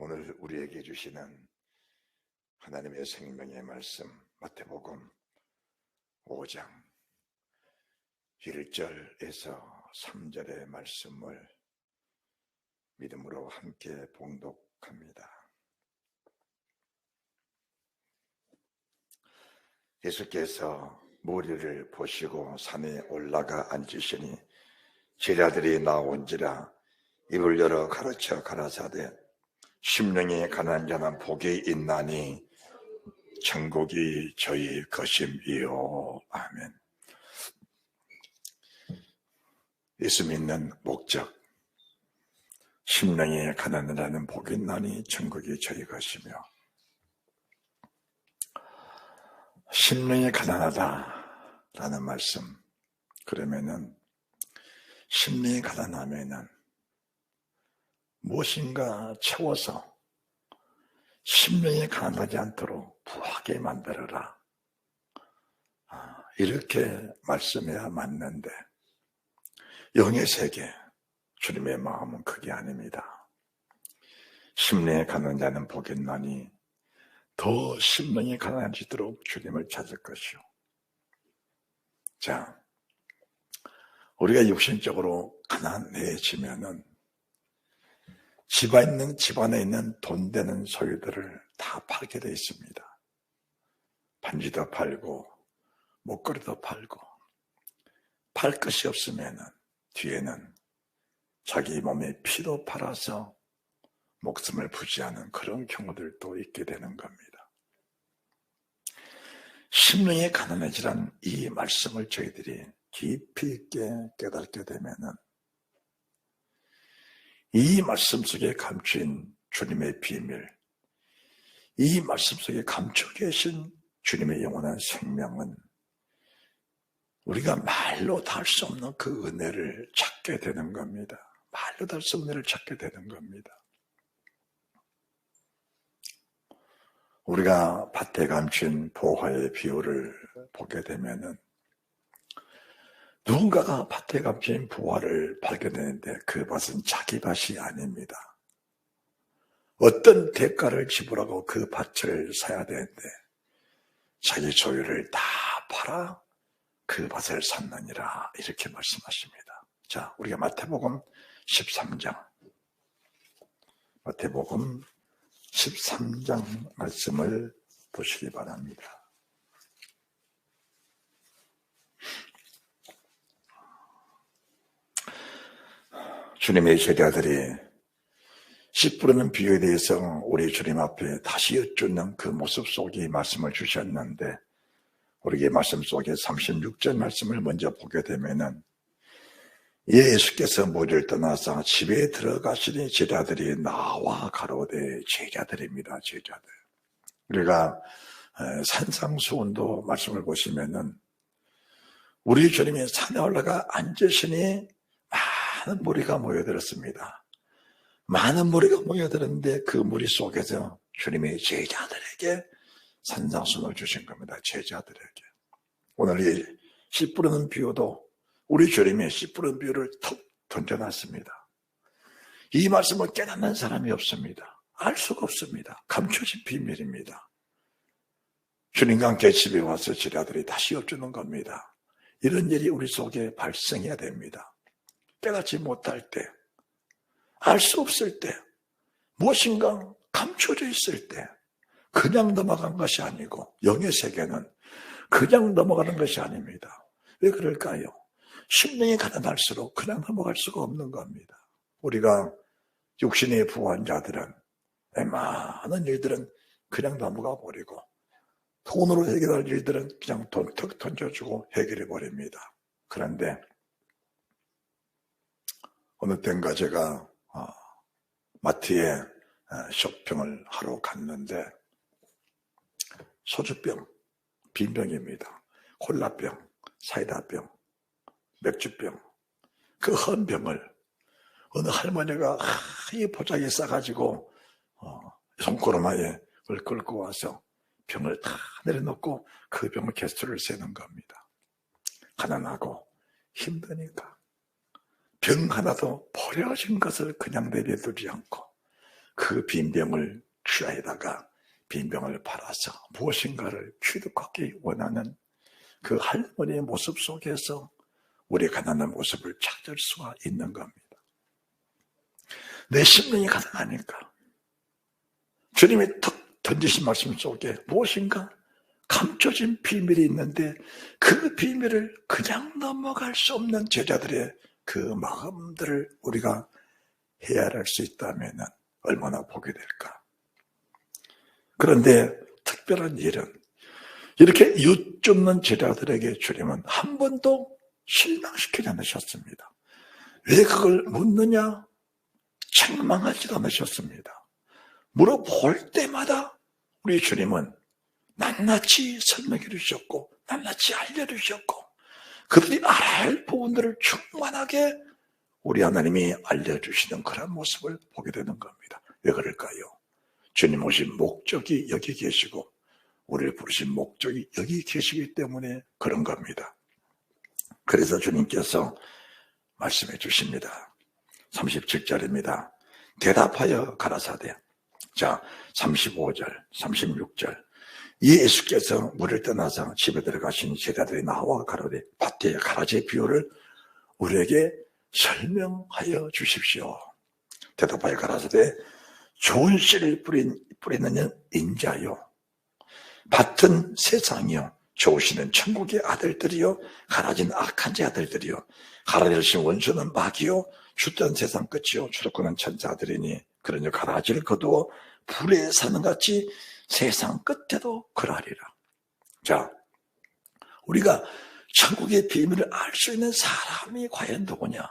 오늘 우리에게 주시는 하나님의 생명의 말씀 마태복음 5장 1절에서 3절의 말씀을 믿음으로 함께 봉독합니다. 예수께서 무리를 보시고 산에 올라가 앉으시니 제자들이 나온지라 입을 열어 가르쳐 가라사대 심령이 가난한 자는 복이 있나니 천국이 저희 것임이요. 아멘. 예수 믿는 목적, 심령이 가난한 자는 복이 있나니 천국이 저희 것이며, 심령이 가난하다라는 말씀, 그러면은 심령이 가난하면은 무엇인가 채워서 심령이 가난하지 않도록 부하게 만들어라, 이렇게 말씀해야 맞는데 영의 세계, 주님의 마음은 그게 아닙니다. 심령이 가난한 자는 복이 있나니 더 심령이 가난해지도록 주님을 찾을 것이요. 자, 우리가 육신적으로 가난해지면은 집안에 있는 돈 되는 소유들을 다 팔게 되어 있습니다. 반지도 팔고 목걸이도 팔고, 팔 것이 없으면은 뒤에는 자기 몸의 피도 팔아서 목숨을 부지하는 그런 경우들도 있게 되는 겁니다. 심령이 가난해지란 이 말씀을 저희들이 깊이 있게 깨닫게 되면은 이 말씀 속에 감추인 주님의 비밀, 이 말씀 속에 감추어 계신 주님의 영원한 생명은 우리가 말로 다 할 수 없는 그 은혜를 찾게 되는 겁니다. 말로 다 할 수 없는 은혜를 찾게 되는 겁니다. 우리가 밭에 감춘 보화의 비유를 보게 되면은 누군가가 밭에 감춘 보화를 발견했는데 그 밭은 자기 밭이 아닙니다. 어떤 대가를 지불하고 그 밭을 사야 되는데 자기 소유를 다 팔아 그 밭을 샀느니라, 이렇게 말씀하십니다. 자, 우리가 마태복음 13장 말씀을 보시기 바랍니다. 주님의 제자들이 씨 뿌리는 비유에 대해서 우리 주님 앞에 다시 여쭙는 그 모습 속에 말씀을 주셨는데, 우리에게 말씀 속에 36절 말씀을 먼저 보게 되면은 예수께서 무리를 떠나서 집에 들어가시니 제자들이 나와 가로되, 제자들입니다. 제자들. 우리가 산상수훈도 말씀을 보시면은 우리 주님이 산에 올라가 앉으시니 많은 무리가 모여들었습니다. 많은 무리가 모여들었는데 그 무리 속에서 주님이 제자들에게 산상수훈을 주신 겁니다. 제자들에게. 오늘 이 씨 뿌리는 비유도 우리 주님의 씨 뿌리는 비유를 턱 던져놨습니다. 이 말씀을 깨닫는 사람이 없습니다. 알 수가 없습니다. 감춰진 비밀입니다. 주님과 함께 집에 와서 제자들이 다시 여쭈는 겁니다. 이런 일이 우리 속에 발생해야 됩니다. 깨닫지 못할 때, 알 수 없을 때, 무엇인가 감춰져 있을 때 그냥 넘어간 것이 아니고, 영의 세계는 그냥 넘어가는 것이 아닙니다. 왜 그럴까요? 심령이 가난할수록 그냥 넘어갈 수가 없는 겁니다. 우리가 육신에 부한 자들은 많은 일들은 그냥 넘어가 버리고, 돈으로 해결할 일들은 그냥 돈 턱 던져주고 해결해 버립니다. 그런데 어느 땐가 제가 마트에 쇼핑을 하러 갔는데 소주병, 빈병입니다. 콜라병, 사이다병, 맥주병, 그 헌 병을 어느 할머니가 이 보자기에 싸가지고 손고르마에 그걸 끌고 와서 병을 다 내려놓고 그 병을 개수를 세는 겁니다. 가난하고 힘드니까 병 하나도 버려진 것을 그냥 내려두지 않고 그 빈병을 귀하에다가 빈병을 팔아서 무엇인가를 취득하기 원하는 그 할머니의 모습 속에서 우리 가난한 모습을 찾을 수가 있는 겁니다. 내 심령이 가난하니까 주님이 턱 던지신 말씀 속에 무엇인가 감춰진 비밀이 있는데 그 비밀을 그냥 넘어갈 수 없는 제자들의 그 마음들을 우리가 헤아릴 수 있다면 얼마나 복이 될까. 그런데 특별한 일은 이렇게 이웃줍는 제자들에게 주님은 한 번도 실망시키지 않으셨습니다. 왜 그걸 묻느냐? 책망하지도 않으셨습니다. 물어볼 때마다 우리 주님은 낱낱이 설명해 주셨고 낱낱이 알려주셨고 그들이 알아야 할 부분들을 충만하게 우리 하나님이 알려주시는 그런 모습을 보게 되는 겁니다. 왜 그럴까요? 주님 오신 목적이 여기 계시고 우리를 부르신 목적이 여기 계시기 때문에 그런 겁니다. 그래서 주님께서 말씀해 주십니다. 37절입니다. 대답하여 가라사대. 자, 35절, 36절. 예수께서 물을 떠나서 집에 들어가신 제자들이 나와 가로되 밭에 가라지의 비유를 우리에게 설명하여 주십시오. 대답하여 가라사대 좋은 씨를 뿌리는 인자요 밭은 세상이요 좋으시는 천국의 아들들이요 가라진 악한 자 아들들이요 가라지신 원수는 마귀요 주던 세상 끝이요 주도권은 천사들이니 그러니 가라지를 거두어 불에 사는 같이 세상 끝에도 그러하리라. 자, 우리가 천국의 비밀을 알 수 있는 사람이 과연 누구냐?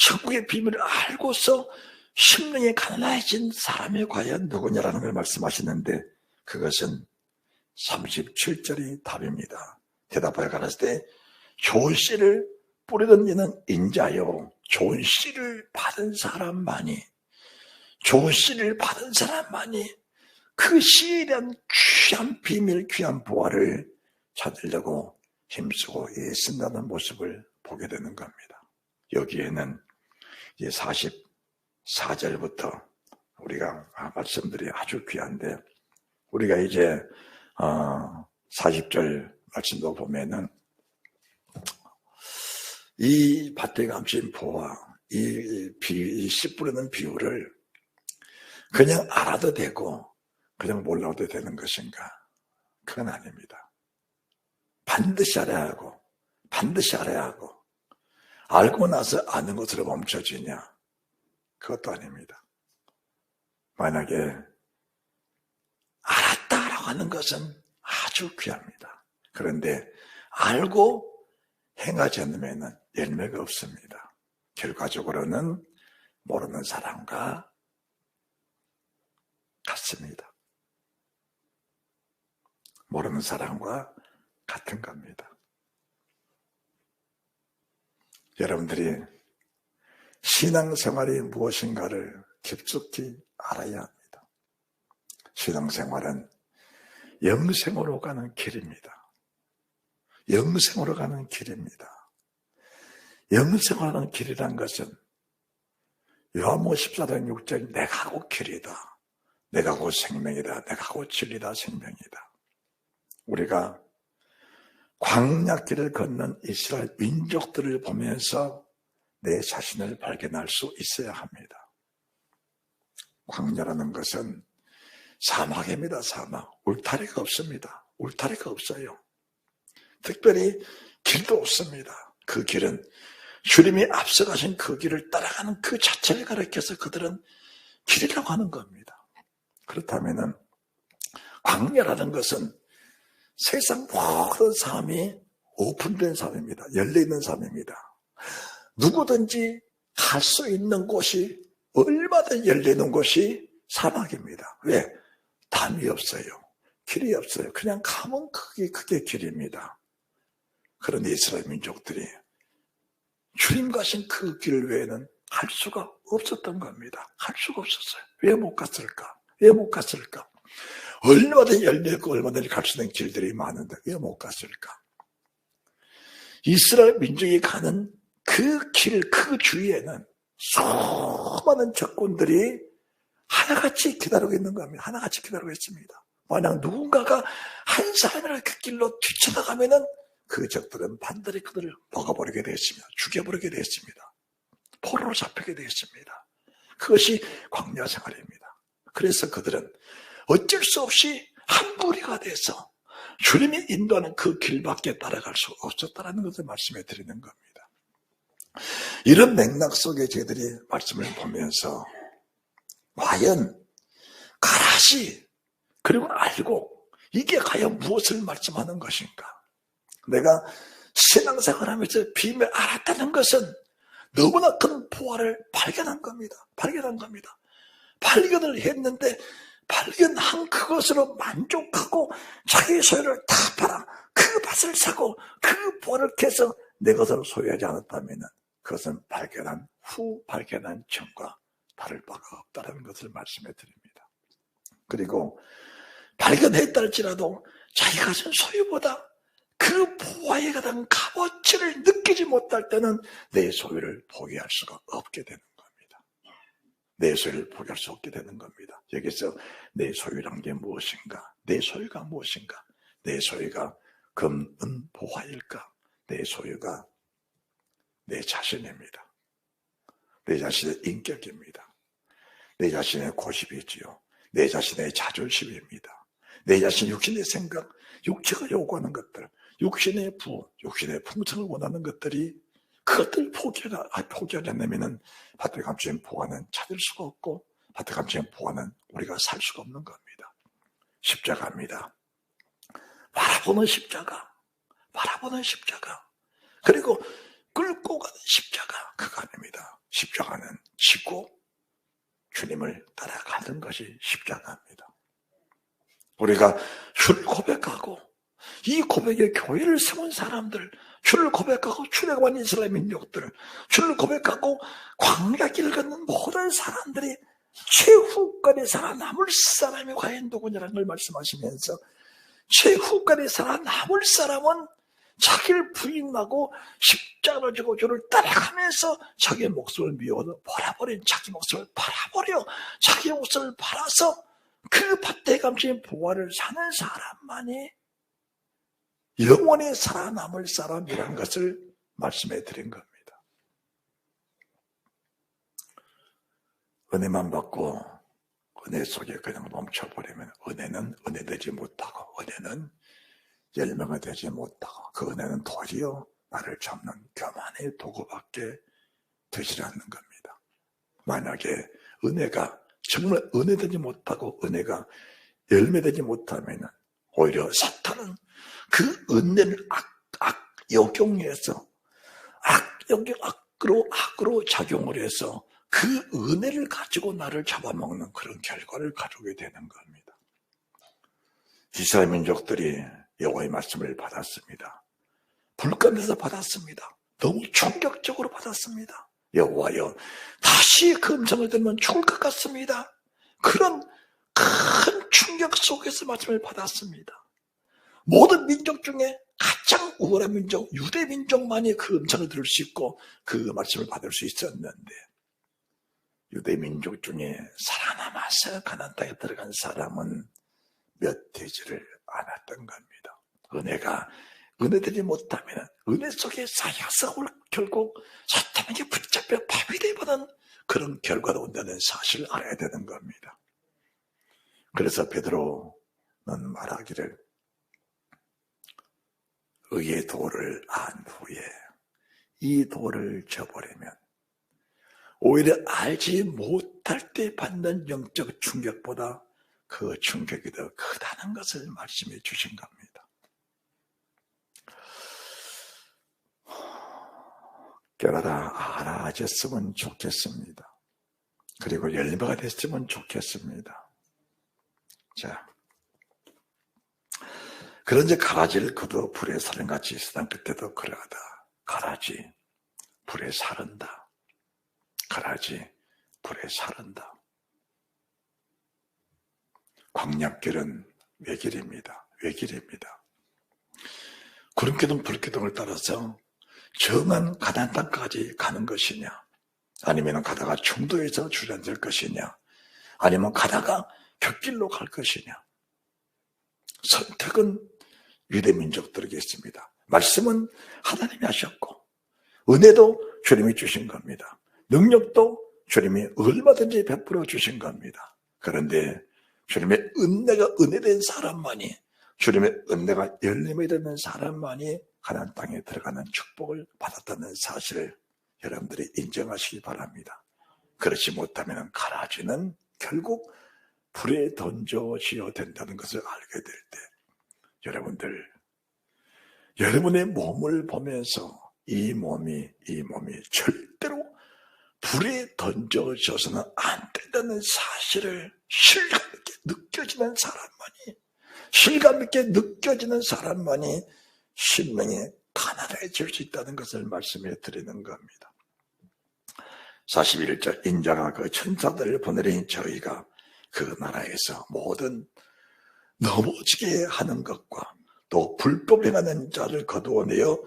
천국의 비밀을 알고서 심령이 가난해진 사람이 과연 누구냐라는 걸 말씀하시는데 그것은 37절이 답입니다. 대답하여 가라사대 때 좋은 씨를 뿌리던 이는 인자요 좋은 씨를 받은 사람만이 좋은 씨를 받은 사람만이 그 씨에 대한 귀한 비밀, 귀한 보화를 찾으려고 힘쓰고 애쓴다는 모습을 보게 되는 겁니다. 여기에는 이제 44절부터 우리가 말씀들이 아주 귀한데 우리가 이제 40절 말씀도 보면은 이 밭에 감춘 보화, 이 씨 뿌리는 비유를 그냥 알아도 되고 그냥 몰라도 되는 것인가? 그건 아닙니다. 반드시 알아야 하고 반드시 알아야 하고 알고 나서 아는 것으로 멈춰지냐? 그것도 아닙니다. 만약에 알았다라고 하는 것은 아주 귀합니다. 그런데 알고 행하지 않으면 열매가 없습니다. 결과적으로는 모르는 사람과 같습니다. 모르는 사람과 같은 겁니다. 여러분들이 신앙생활이 무엇인가를 깊숙이 알아야 합니다. 신앙생활은 영생으로 가는 길입니다. 영생으로 가는 길입니다. 영생으로 가는 길이란 것은 요한복음 14장 6절 내가 곧 길이다. 내가 곧 생명이다. 내가 곧 진리다. 생명이다. 우리가 광야길을 걷는 이스라엘 민족들을 보면서 내 자신을 발견할 수 있어야 합니다. 광야라는 것은 사막입니다. 사막. 울타리가 없습니다. 울타리가 없어요. 특별히 길도 없습니다. 그 길은 주님이 앞서가신 그 길을 따라가는 그 자체를 가리켜서 그들은 길이라고 하는 겁니다. 그렇다면은 광야라는 것은 세상 모든 삶이 오픈된 삶입니다. 열려있는 삶입니다. 누구든지 갈 수 있는 곳이 얼마든지 열려있는 곳이 사막입니다. 왜? 담이 없어요. 길이 없어요. 그냥 가면 그게 길입니다. 그런데 이스라엘 민족들이 주님 가신 그 길 외에는 갈 수가 없었던 겁니다. 갈 수가 없었어요. 왜 못 갔을까? 왜 못 갔을까? 얼마든지 열려있고 얼마든지 갈 수 있는 길들이 많은데 왜 못 갔을까? 이스라엘 민족이 가는 그 길, 그 주위에는 수많은 적군들이 하나같이 기다리고 있는 겁니다. 하나같이 기다리고 있습니다. 만약 누군가가 한 사람이라도 그 길로 뛰쳐나가면은 그 적들은 반드시 그들을 먹어버리게 되었습니다. 죽여버리게 되었습니다. 포로로 잡히게 되었습니다. 그것이 광야 생활입니다. 그래서 그들은 어쩔 수 없이 한 무리가 돼서 주님이 인도하는 그 길밖에 따라갈 수 없었다는 것을 말씀해 드리는 겁니다. 이런 맥락 속에 저희들이 말씀을 보면서 과연 가라시 그리고 알고 이게 과연 무엇을 말씀하는 것인가? 내가 신앙생활하면서 비밀을 알았다는 것은 너무나 큰 보화를 발견한 겁니다. 발견을 했는데 발견한 그것으로 만족하고 자기의 소유를 다 팔아 그 밭을 사고 그 보화를 캐서 내 것을 소유하지 않았다면 그것은 발견한 후 발견한 전과 다를 바가 없다는 것을 말씀해 드립니다. 그리고 발견했다 할지라도 자기가 가진 소유보다 그 보화에 가장 값어치를 느끼지 못할 때는 내 소유를 포기할 수가 없게 되는 겁니다. 내 소유를 포기할 수 없게 되는 겁니다. 여기서 내 소유란 게 무엇인가? 내 소유가 무엇인가? 내 소유가 금, 은, 보화일까? 내 소유가 내 자신입니다. 내 자신의 인격입니다. 내 자신의 고집이지요. 내 자신의 자존심입니다. 내 자신의 육신의 생각, 육체가 요구하는 것들, 육신의 부, 육신의 풍성을 원하는 것들이 그것들 포기하지 않으면 밭에 감추인 보화는 찾을 수가 없고 밭에 감추인 보화는 우리가 살 수가 없는 겁니다. 십자가입니다. 바라보는 십자가. 그리고 끌고 가는 십자가. 그거 아닙니다. 십자가는 지고 주님을 따라가는 것이 십자가입니다. 우리가 주를 고백하고 이 고백에 교회를 세운 사람들, 주를 고백하고 출애굽한 이스라엘 민족들, 주를 고백하고 광야 길 걷는 모든 사람들이 최후까지 살아남을 사람이 과연 누구냐라는 걸 말씀하시면서 최후까지 살아남을 사람은 자기를 부인하고 십자가를 지고 주를 따라가면서 자기의 목숨을 미워서 버려버린 자기 목숨을 팔아버려 자기 목숨을 팔아서 그 밭에 감춘 보화를 사는 사람만이 영원히 살아남을 사람이라는 것을 말씀해 드린 겁니다. 은혜만 받고 은혜 속에 그냥 멈춰버리면 은혜는 은혜되지 못하고 은혜는 열매가 되지 못하고 그 은혜는 도리어 나를 잡는 교만의 도구밖에 되지 않는 겁니다. 만약에 은혜가 정말 은혜되지 못하고 은혜가 열매되지 못하면 오히려 사탄은 그 은혜를 악용해서 악으로 작용을 해서 그 은혜를 가지고 나를 잡아먹는 그런 결과를 가져오게 되는 겁니다. 이스라엘 민족들이 여호와의 말씀을 받았습니다. 불가면서 받았습니다. 너무 충격적으로 받았습니다. 여호와여 다시 그 음성을 들으면 죽을 것 같습니다. 그런 큰 충격 속에서 말씀을 받았습니다. 모든 민족 중에 가장 우월한 민족 유대 민족만이 그 음성을 들을 수 있고 그 말씀을 받을 수 있었는데 유대 민족 중에 살아남아서 가나안 땅에 들어간 사람은 몇 되지를 않았던 겁니다. 은혜가 은혜되지 못하면 은혜 속에 쌓여서 결국 사탄에게 붙잡혀 파괴되어버린 그런 결과가 온다는 사실을 알아야 되는 겁니다. 그래서 베드로는 말하기를 의의 도를 안 후에 이 도를 저버리면 오히려 알지 못할 때 받는 영적 충격보다 그 충격이 더 크다는 것을 말씀해 주신 겁니다. 깨달아 알아졌으면 좋겠습니다. 그리고 열매가 됐으면 좋겠습니다. 자, 그런데 가라지를 그도 불에 사른같이 있으던 그때도 그러하다. 가라지 불에 사른다. 가라지 불에 사른다. 광야길은 외길입니다. 외길입니다. 구름기둥 불기둥을 따라서 정한 가나안 땅까지 가는 것이냐, 아니면 가다가 중도에서 주저앉을 것이냐, 아니면 가다가 곁길로 갈 것이냐. 선택은 유대 민족들에게 있습니다. 말씀은 하나님이 하셨고 은혜도 주님이 주신 겁니다. 능력도 주님이 얼마든지 베풀어 주신 겁니다. 그런데 주님의 은혜가 은혜된 사람만이, 주님의 은혜가 열림이 되는 사람만이 가나안 땅에 들어가는 축복을 받았다는 사실을 여러분들이 인정하시기 바랍니다. 그렇지 못하면 가라지는 결국 불에 던져지어야 된다는 것을 알게 될 때, 여러분들, 여러분의 몸을 보면서 이 몸이 절대로 불에 던져져서는 안 된다는 사실을 실감 있게 느껴지는 사람만이 심령이 가난해질 수 있다는 것을 말씀해 드리는 겁니다. 41절, 인자가 그 천사들을 보내니 저희가 그 나라에서 모든 넘어지게 하는 것과 또 불법 행하는 자를 거두어내어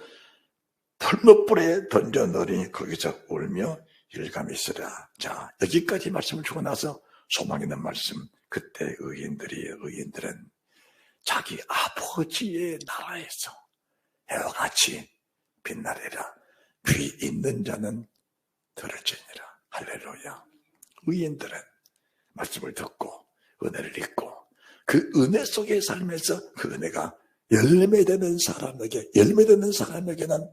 풀무불에 던져 넣으니 거기서 울며 일감있으라. 자, 여기까지 말씀을 주고 나서 소망 있는 말씀. 그때 의인들은 자기 아버지의 나라에서 해와 같이 빛나리라. 귀 있는 자는 들을지니라. 할렐루야. 의인들은 말씀을 듣고 은혜를 읽고 그 은혜 속에 살면서 그 은혜가 열매되는 사람에게는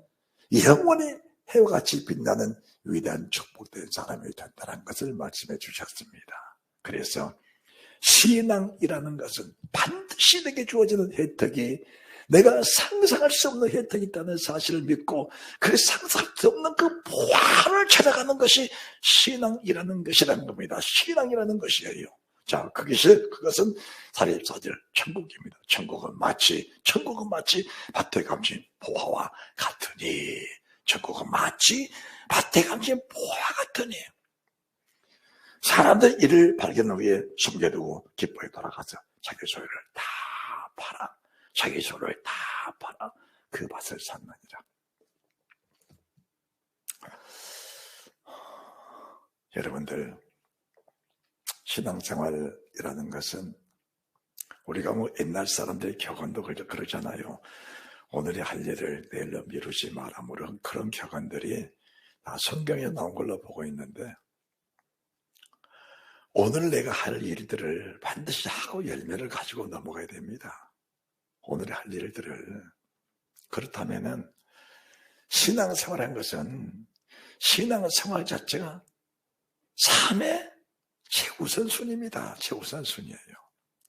영원히 해와 같이 빛나는 위대한 축복된 사람이 된다는 것을 말씀해 주셨습니다. 그래서 신앙이라는 것은 반드시 내게 주어지는 혜택이, 내가 상상할 수 없는 혜택이 있다는 사실을 믿고 그 상상할 수 없는 그 보화를 찾아가는 것이 신앙이라는 것이라는 겁니다. 신앙이라는 것이에요. 자, 그것은 사립사절 천국입니다. 천국은 마치 밭에 감진 보화와 같으니, 천국은 마치 밭에 감진 보화와 같으니, 사람들 이를 발견한 후에 숨겨두고 기뻐에 돌아가서 자기 소유를 다 팔아 그 밭을 샀느니라. 여러분들, 신앙생활이라는 것은 우리가 옛날 사람들의 격언도 그러잖아요. 오늘의 할 일을 내일로 미루지 마라. 그런 격언들이 다 성경에 나온 걸로 보고 있는데, 오늘 내가 할 일들을 반드시 하고 열매를 가지고 넘어가야 됩니다. 오늘의 할 일들을. 그렇다면은 신앙생활한 것은, 신앙생활 자체가 삶의 최우선순위입니다. 최우선순위예요.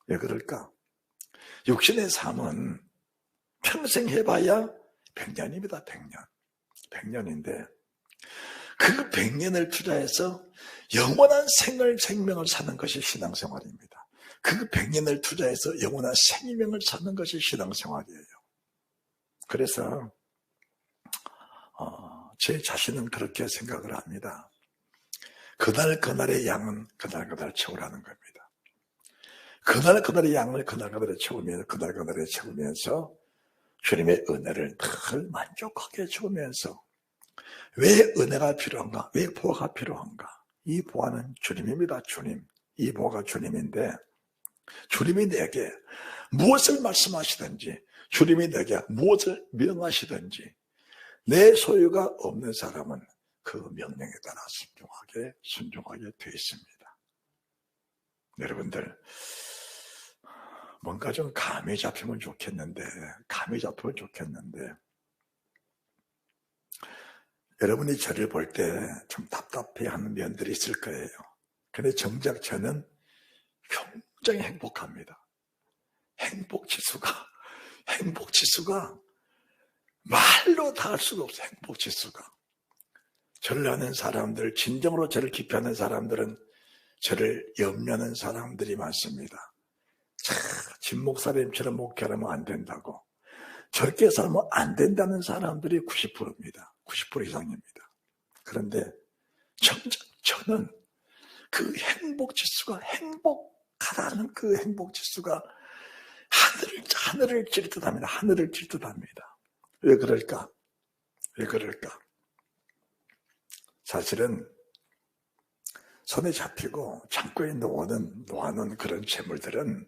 왜 그럴까? 육신의 삶은 평생 해봐야 100년입니다. 100년인데 그 100년을 투자해서 영원한 생명을 사는 것이 신앙생활입니다. 그 100년을 투자해서 영원한 생명을 사는 것이 신앙생활이에요. 그래서 제 자신은 그렇게 생각을 합니다. 그날의 양은 그날 채우라는 겁니다. 그날의 양을 그날에 채우면서 주님의 은혜를 늘 만족하게 채우면서, 왜 은혜가 필요한가? 왜 보화가 필요한가? 이 보화는 주님입니다. 주님. 이 보화가 주님인데, 주님이 내게 무엇을 말씀하시든지, 주님이 내게 무엇을 명하시든지, 내 소유가 없는 사람은 그 명령에 따라 순종하게 되어 있습니다. 여러분들, 뭔가 좀 감이 잡히면 좋겠는데, 여러분이 저를 볼 때 좀 답답해하는 면들이 있을 거예요. 근데 정작 저는 굉장히 행복합니다. 행복지수가 말로 다 할 수가 없어요. 행복지수가. 저를 아는 사람들, 진정으로 저를 기피하는 사람들은 저를 염려하는 사람들이 많습니다. 진 목사님처럼 목회하면 안 된다고, 저렇게 살면 안 된다는 사람들이 90%입니다. 90% 이상입니다. 그런데 정작 저는 그 행복지수가, 행복하다는 그 행복지수가 하늘을 찔 듯합니다. 하늘을 찔 듯합니다. 왜 그럴까? 사실은 손에 잡히고 창고에 놓아놓은 그런 재물들은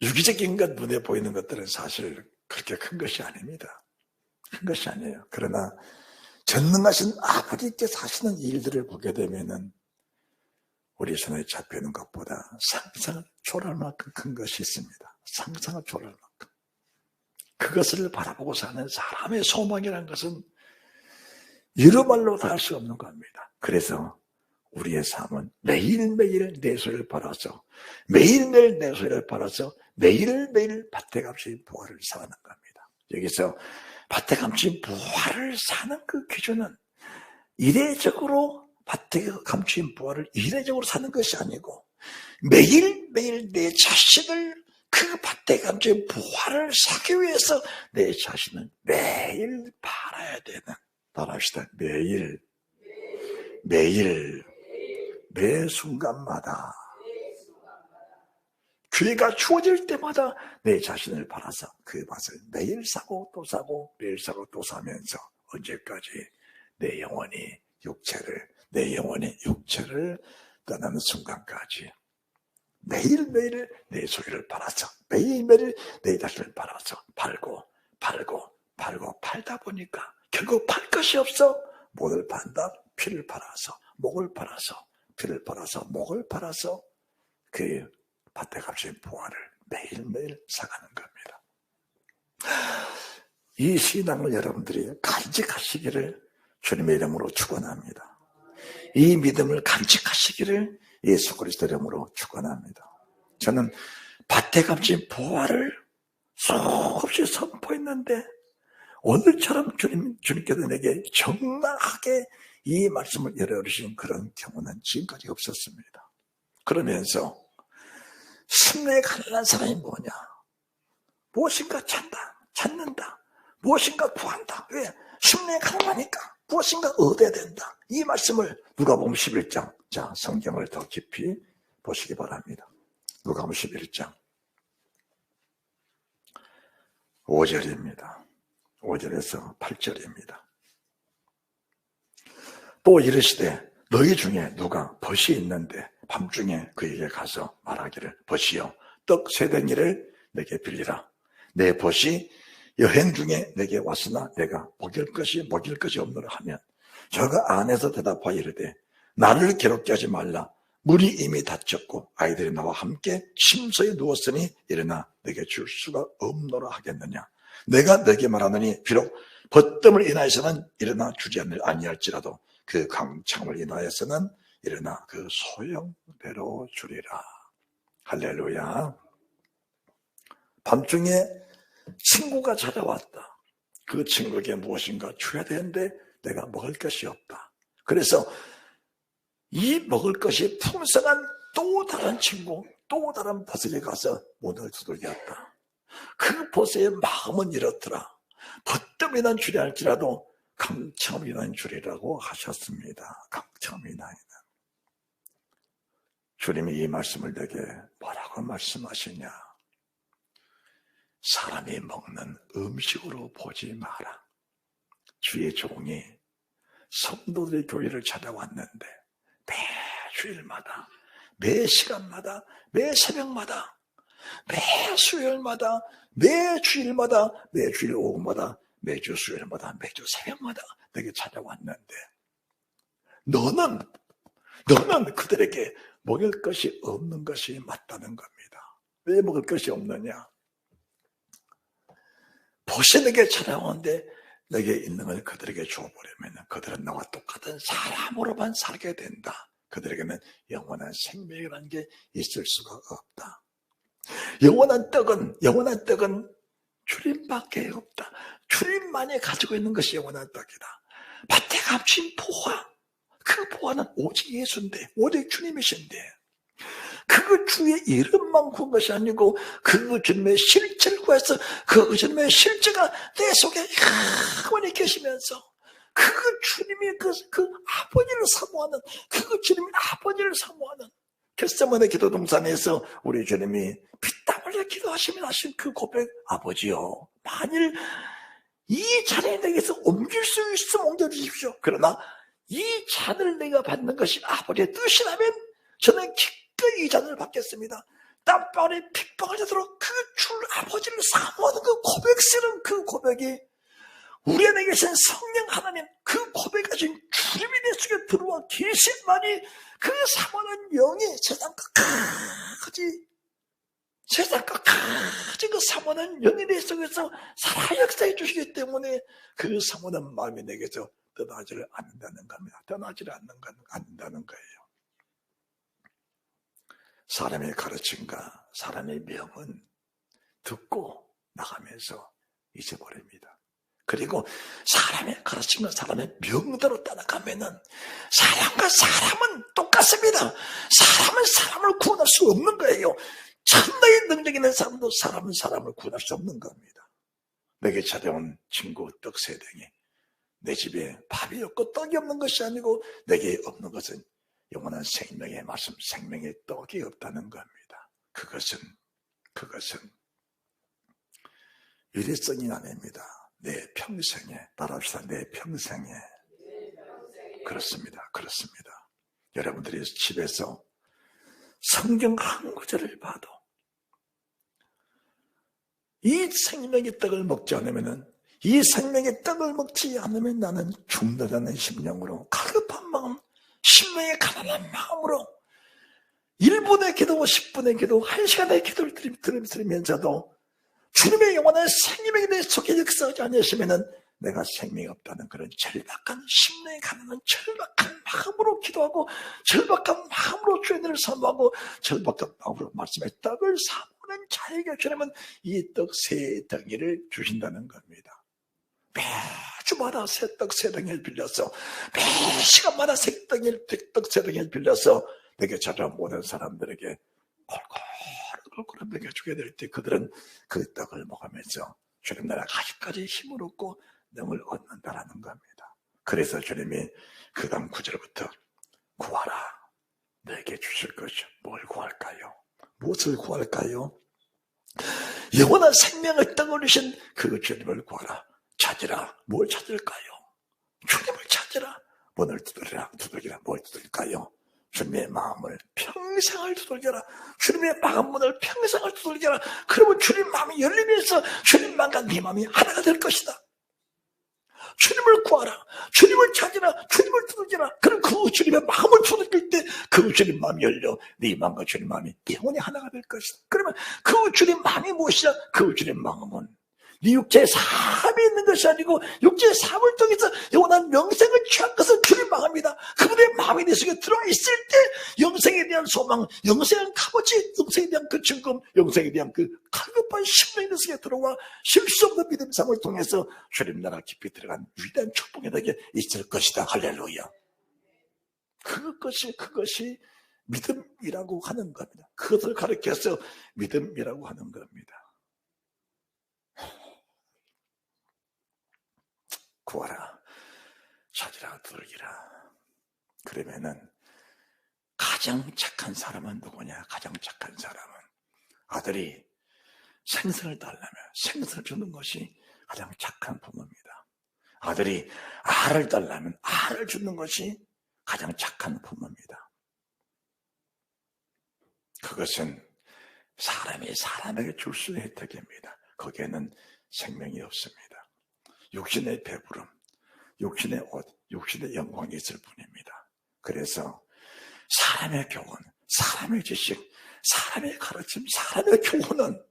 유기적인 것, 눈에 보이는 것들은 사실 그렇게 큰 것이 아닙니다. 큰 것이 아니에요. 그러나 전능하신 아버지께서 하시는 일들을 보게 되면은 우리 손에 잡히는 것보다 상상을 초월할 만큼 큰 것이 있습니다. 상상을 초월할 만큼. 그것을 바라보고 사는 사람의 소망이라는 것은 여러 말로 다 할 수 없는 겁니다. 그래서 우리의 삶은 매일매일 내 소리를 팔아서 매일매일 내 소리를 팔아서 매일매일 밭에 값인 부활을 사는 겁니다. 여기서 밭에 감춘 부활을 사는 그 기준은 이례적으로 밭에 감춘 부활을 이례적으로 사는 것이 아니고 매일매일 내 자신을 그 밭에 감춘 부활을 사기 위해서 내 자신을 매일 팔아야 되는, 따라합시다. 매일 매 순간마다 기회가 주어질 때마다 내 자신을 팔아서 그 밭을 매일 사고 또 사고 매일 사고 또 사면서 언제까지 내 영혼이 육체를 떠나는 순간까지 매일매일 내 소유를 팔아서 매일매일 내 자신을 팔아서 팔고 팔다 보니까 결국 팔 것이 없어. 뭐를 판다? 피를 팔아서, 목을 팔아서, 피를 팔아서, 목을 팔아서 그 밭에 값인 부활을 매일매일 사가는 겁니다. 이 신앙을 여러분들이 간직하시기를 주님의 이름으로 축원합니다. 이 믿음을 간직하시기를 예수 그리스도 이름으로 축원합니다. 저는 밭에 값인 부활을 수없이 선포했는데 오늘처럼 주님께서 내게 정확하게 이 말씀을 열어주신 그런 경우는 지금까지 없었습니다. 그러면서 승리에 가난한 사람이 뭐냐? 무엇인가 찾는다. 무엇인가 구한다. 왜? 승리에 가난하니까 무엇인가 얻어야 된다. 이 말씀을 누가복음 11장, 자, 성경을 더 깊이 보시기 바랍니다. 누가복음 11장 5절입니다. 5절에서 8절입니다. 또 이르시되 너희 중에 누가 벗이 있는데 밤중에 그에게 가서 말하기를 벗이여 떡 세 댕이를 내게 빌리라. 내 벗이 여행 중에 내게 왔으나 내가 먹일 것이 없노라 하면 저가 안에서 대답하여 이르되 나를 괴롭게 하지 말라. 문이 이미 닫혔고 아이들이 나와 함께 침소에 누웠으니 일어나 내게 줄 수가 없노라 하겠느냐. 내가 너에게 말하노니 비록 벗됨을 인하여서는 일어나 주지 아니할지라도 그 강창을 인하여서는 일어나 그 소형대로 주리라. 할렐루야. 밤중에 친구가 찾아왔다. 그 친구에게 무엇인가 줘야 되는데 내가 먹을 것이 없다. 그래서 이 먹을 것이 풍성한 또 다른 친구, 또 다른 벗에게 가서 문을 두들겼다. 그 벗의 마음은 이렇더라. 벗뜸이난 줄이 할지라도 강참이난 줄이라고 하셨습니다. 강참이나이다. 주님이 이 말씀을 내게 뭐라고 말씀하시냐? 사람이 먹는 음식으로 보지 마라. 주의 종이 성도들의 교회를 찾아왔는데 매 주일마다, 매 시간마다, 매 새벽마다, 매 수요일마다, 매 주일마다, 매 주일 오후마다, 매주 수요일마다, 매주 새벽마다 내게 찾아왔는데 너는 그들에게 먹을 것이 없는 것이 맞다는 겁니다. 왜 먹을 것이 없느냐? 벗이 내게 찾아오는데 내게 있는 걸 그들에게 줘버리면 그들은 나와 똑같은 사람으로만 살게 된다. 그들에게는 영원한 생명이라는 게 있을 수가 없다. 영원한 떡은 주님밖에 없다. 주님만이 가지고 있는 것이 영원한 떡이다. 밭에 감춘 보화, 그 보화는 오직 예수인데, 오직 주님이신데 그 주의 이름만 구한 것이 아니고 그 주님의 실체를 구해서 그 주님의 실체가 내 속에 영원히 계시면서 그 주님이 그 아버지를 사모하는, 그 주님의 아버지를 사모하는 겟세마네 기도 동산에서 우리 주님이 피땀 흘려 기도하시면 하신 그 고백, 아버지요, 만일 이 자리에 내게서 옮길 수 있으면 옮겨주십시오. 그러나 이 잔을 내가 받는 것이 아버지의 뜻이라면 저는 기꺼이 이 잔을 받겠습니다. 땀방울에 핏방울 되도록 그 줄 아버지를 사모하는 그 고백스러운 그 고백이 우리 안에 계신 성령 하나님 그 고백 가진 주님이 내 속에 들어와 계신만이 그 사모하는 영이 세상 끝까지 그 사모하는 영이 내 속에서 살아 역사해 주시기 때문에 그 사모하는 마음이 내게서 떠나지를 않는다는 겁니다. 떠나지를 않는다는 거예요. 사람의 가르침과 사람의 명은 듣고 나가면서 잊어버립니다. 그리고 사람의 가르침과 사람의 명대로 따라가면은 사람과 사람은 똑같습니다. 사람은 사람을 구원할 수 없는 거예요. 천대의 능력 있는 사람도 사람은 사람을 구원할 수 없는 겁니다. 내게 찾아온 친구 떡세덩이, 내 집에 밥이 없고 떡이 없는 것이 아니고 내게 없는 것은 영원한 생명의 말씀, 생명의 떡이 없다는 겁니다. 그것은 일회성이 아닙니다. 내 평생에, 따라합시다. 내 평생에. 그렇습니다. 여러분들이 집에서 성경 한 구절을 봐도 이 생명의 떡을 먹지 않으면은, 이 생명의 떡을 먹지 않으면 나는 죽는다는 심령으로, 갈급한 마음, 심령의 가난한 마음으로 1분의 기도, 10분의 기도, 1시간의 기도를 드리면서도 주님의 영원한 생명이 내 속에 역사하지 않으시면은 내가 생명이 없다는 그런 절박한 심령에 가난한 절박한 마음으로 기도하고, 절박한 마음으로 주님을 사모하고, 절박한 마음으로 말씀의 떡을 사모하는 자에게 주님은 이 떡 세 덩이를 주신다는 겁니다. 매주마다 새 떡 세 덩이를 빌려서, 매 시간마다 떡 세 덩이를 빌려서 내게 찾아온 모든 사람들에게 골고루 먹여주게 될 때 그들은 그 떡을 먹으면서 주님 나라 아직까지 힘을 얻고 능을 얻는다라는 겁니다. 그래서 주님이 그 다음 9절부터 구하라, 내게 주실 것이요. 뭘 구할까요? 무엇을 구할까요? 영원한 생명을 떡을 주신 그 주님을 구하라. 찾으라. 뭘 찾을까요? 주님을 찾으라. 문을 두들기라. 뭘 두들까요? 주님의 마음을 평생을 두들겨라. 주님의 마음문을 평생을 두들겨라. 그러면 주님 마음이 열리면서 주님만과 네 마음이 하나가 될 것이다. 주님을 구하라. 주님을 찾으라. 주님을 두들겨라. 그럼 그 주님의 마음을 두들길 때 그 주님 마음이 열려 네 마음과 주님 마음이 영원히 하나가 될 것이다. 그러면 그 주님 마음이 무엇이냐? 그 주님 마음은 네 육체에 삶이 있는 것이 아니고 육체의 삶을 통해서 영원한 영생을 취한 것은 주님 마음이다. 그분의 마음이 내 속에 들어와 있을 때 영생에 대한 소망, 영생의 값어치, 영생에 대한 그 증거, 영생에 대한 그 갈급한 심령이 내 속에 들어와 쉴 수 없는 믿음의 삶을 통해서 주님 나라 깊이 들어간 위대한 축복이 내게 있을 것이다. 할렐루야. 그것이 믿음이라고 하는 겁니다. 그것을 가르쳐서 믿음이라고 하는 겁니다. 구하라, 찾으라, 두들기라. 그러면은 가장 착한 사람은 누구냐? 가장 착한 사람은 아들이 생선을 달라면 생선을 주는 것이 가장 착한 부모입니다. 아들이 알을 달라면 알을 주는 것이 가장 착한 부모입니다. 그것은 사람이 사람에게 줄 수 있는 혜택입니다. 거기에는 생명이 없습니다. 육신의 배부름, 육신의 옷, 육신의 영광이 있을 뿐입니다. 그래서 사람의 교훈, 사람의 지식, 사람의 가르침, 사람의 교훈은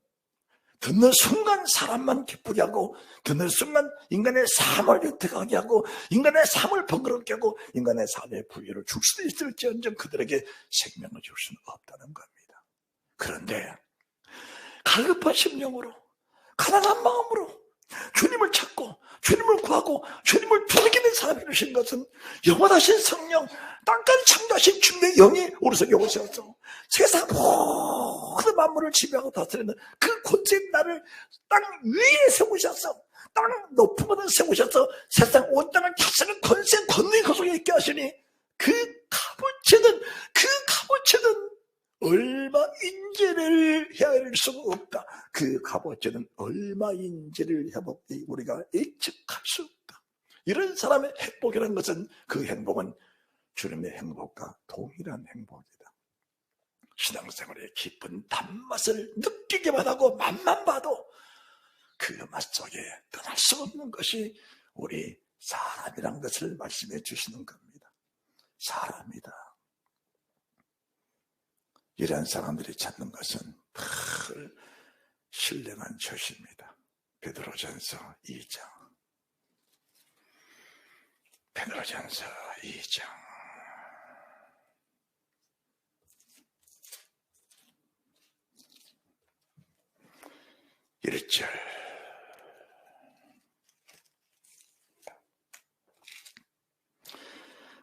듣는 순간 사람만 기쁘게 하고, 듣는 순간 인간의 삶을 혜택하게 하고, 인간의 삶을 번거롭게 하고, 인간의 삶의 부유를 줄 수도 있을지언정 그들에게 생명을 줄 수는 없다는 겁니다. 그런데 갈급한 심령으로, 가난한 마음으로 주님을 찾고 주님을 구하고 주님을 두들기는 사람이 되신 것은 영원하신 성령, 땅까지 창조하신 주님의 영이 우리 속에 오셔서 세상 모든 만물을 지배하고 다스리는 그 권세인 나를 땅 위에 세우셔서, 땅 높은 곳에 세우셔서 세상 온 땅을 다스리는 권세, 권능이 그 속에 있게 하시니 그 값어치는 얼마인지를 헤아릴 수가 없다. 그 값어치는 얼마인지를 우리가 예측할 수 없다. 이런 사람의 행복이라는 것은 그 행복은 주님의 행복과 동일한 행복이다. 신앙생활의 깊은 단맛을 느끼기만 하고 맛만 봐도 그 맛 속에 떠날 수 없는 것이 우리 사람이란 것을 말씀해 주시는 겁니다. 사람이다. 이런 사람들이 찾는 것은 늘 신령한 처시입니다. 베드로전서 2장. 베드로전서 2장. 1절.